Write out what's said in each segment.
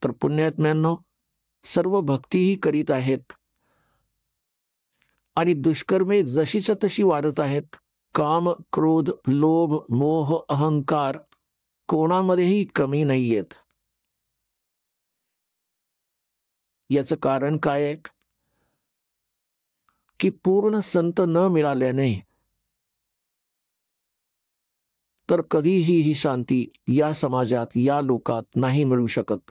तर पुण्यात्म्यांनो, सर्व भक्तीही करीत आहेत आणि दुष्कर्मे जशीच्या तशी वाढत आहेत. काम, क्रोध, लोभ, मोह, अहंकार कोणामध्येही कमी नाहीयेत. याचं कारण काय आहे की पूर्ण संत न मिळाल्याने तर कधीही ही शांती या समाजात, या लोकात नाही मिळू शकत.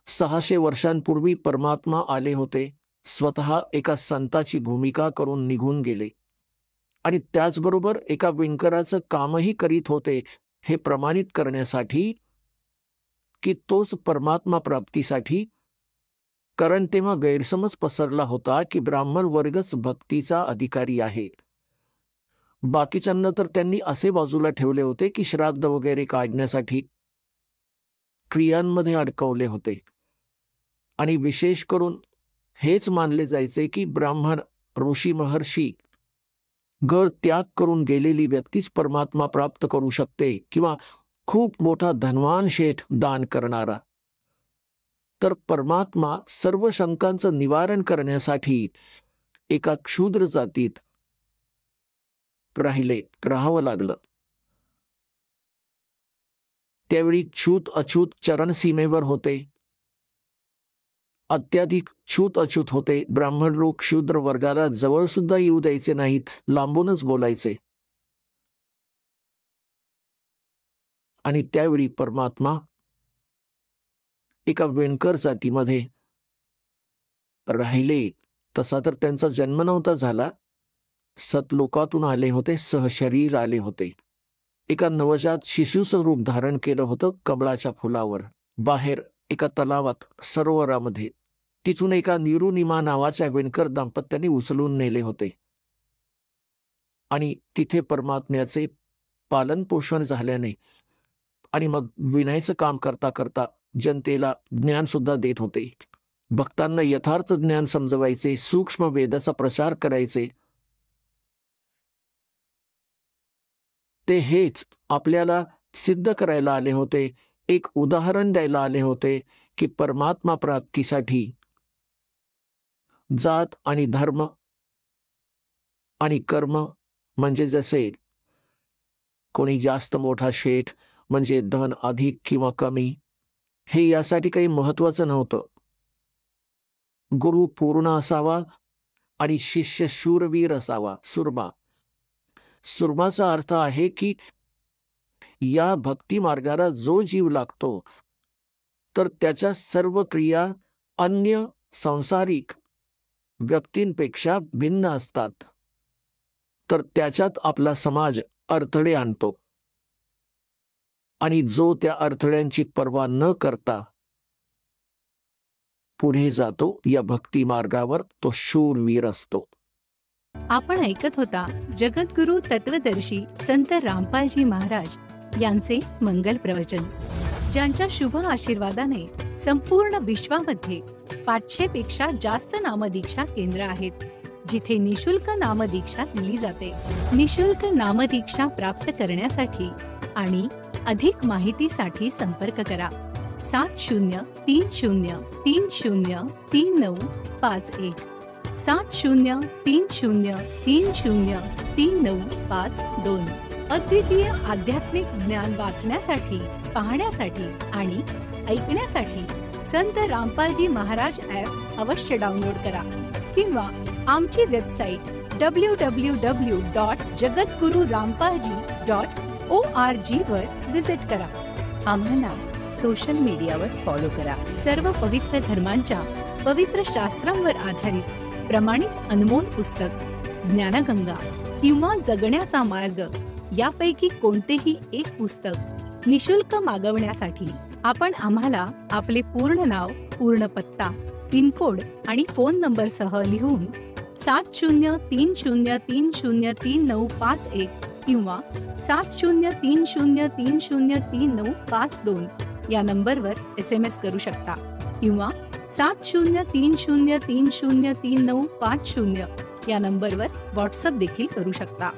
600 वर्षांपूर्वी परमात्मा आले होते, स्वतः एका संताची भूमिका करून निघून गेले आणि त्याचबरोबर एका विणकराचं कामही करीत होते, हे प्रमाणित करण्यासाठी की तोच परमात्मा प्राप्तीसाठी. कारण तेव्हा गैरसमज पसरला होता की ब्राह्मण वर्गच भक्तीचा अधिकारी आहे. बाकीच्यांना तर त्यांनी असे बाजूला ठेवले होते की श्राद्ध वगैरे काढण्यासाठी क्रियांमध्ये अडकवले होते आणि विशेष करून हेच मानले जायचे की ब्राह्मण, ऋषी, महर्षी घर त्याग करून गेलेली व्यक्तीच परमात्मा प्राप्त करू शकते किंवा खूप मोठा धनवान शेठ दान करणारा. तर परमात्मा सर्व शंकांचं निवारण करण्यासाठी एका क्षुद्र जातीत राहावं लागलं. त्यावेळी छूत अछूत चरण सीमेवर होते, अत्याधिक छूत अछूत होते. ब्राह्मण लोक शूद्र वर्गाला जवळ सुद्धा येऊ द्यायचे नाहीत, लांबूनच बोलायचे. आणि त्यावेळी परमात्मा एका विणकर जातीमध्ये राहिले. तसा तर त्यांचा जन्म नव्हता झाला, सतलोकातून आले होते, सहशरीर आले होते. एका नवजात शिशूचं रूप धारण केलं होतं कमळाच्या फुलावर, बाहेर एका तलावात, सरोवरामध्ये. तिथून एका निरुनिमा नावाच्या विणकर दाम्पत्याने उचलून नेले होते आणि तिथे परमात्म्याचे पालन पोषण झाल्याने आणि मग विणायचं काम करता करता जनतेला ज्ञान सुद्धा देत होते. भक्तांना यथार्थ ज्ञान समजवायचे, सूक्ष्म वेदाचा प्रचार करायचे. ते हेच आपल्याला सिद्ध करायला आले होते, एक उदाहरण द्यायला आले होते की परमात्मा प्राप्तीसाठी जात आणि धर्म आणि कर्म म्हणजे जसे कोणी जास्त मोठा शेठ म्हणजे धन अधिक किंवा कमी, हे यासाठी काही महत्वाचं नव्हतं. गुरु पूर्ण असावा आणि शिष्य शूरवीर असावा. सुरमाचा अर्थ आहे की या भक्ती मार्गाला जो जीव लागतो तर त्याच्या सर्व क्रिया अन्य सांसारिक व्यक्तींपेक्षा भिन्न असतात, तर त्याच्यात आपला समाज अडथळे आणतो आणि जो त्या अडथळ्यांची पर्वा न करता पुढे जातो या भक्ती मार्गावर, तो शूरवीर असतो. आपण ऐकत होता जगद्गुरु तत्वदर्शी संत रामपालजी महाराज यांचे मंगल प्रवचन, ज्यांच्या शुभ आशीर्वादाने संपूर्ण विश्वामध्ये 500 पेक्षा जास्त नामदीक्षा केंद्र आहेत, जिथे निशुल्क नामदीक्षा दिली जाते. निशुल्क नामदीक्षा प्राप्त करण्यासाठी आणि अधिक माहितीसाठी संपर्क करा 7030303951 7030303952. अद्वितीय आध्यात्मिक ज्ञान वाचण्यासाठी, पाहण्यासाठी आणि ऐकण्यासाठी संत रामपालजी महाराज ॲप अवश्य डाउनलोड करा किंवा आमची वेबसाईट www.jagadgururampalji.org वर विजिट करा. आम्हाला सोशल मीडियावर फॉलो करा. सर्व पवित्र धर्मांच्या पवित्र शास्त्रांवर आधारित प्रमाणित अनमोल पुस्तक ज्ञानगंगा किंवा जगण्याचा मार्ग यापैकी कोणतेही एक पुस्तक निशुल्क मागवण्यासाठी आपण आम्हाला आपले पूर्ण नाव, पूर्ण पत्ता, पिनकोड आणि फोन नंबर सह लिहून 7030303951 किंवा 7030303952 या नंबरवर SMS करू शकता किंवा 7030303950 या नंबरवर व्हॉट्सअप देखील करू शकता.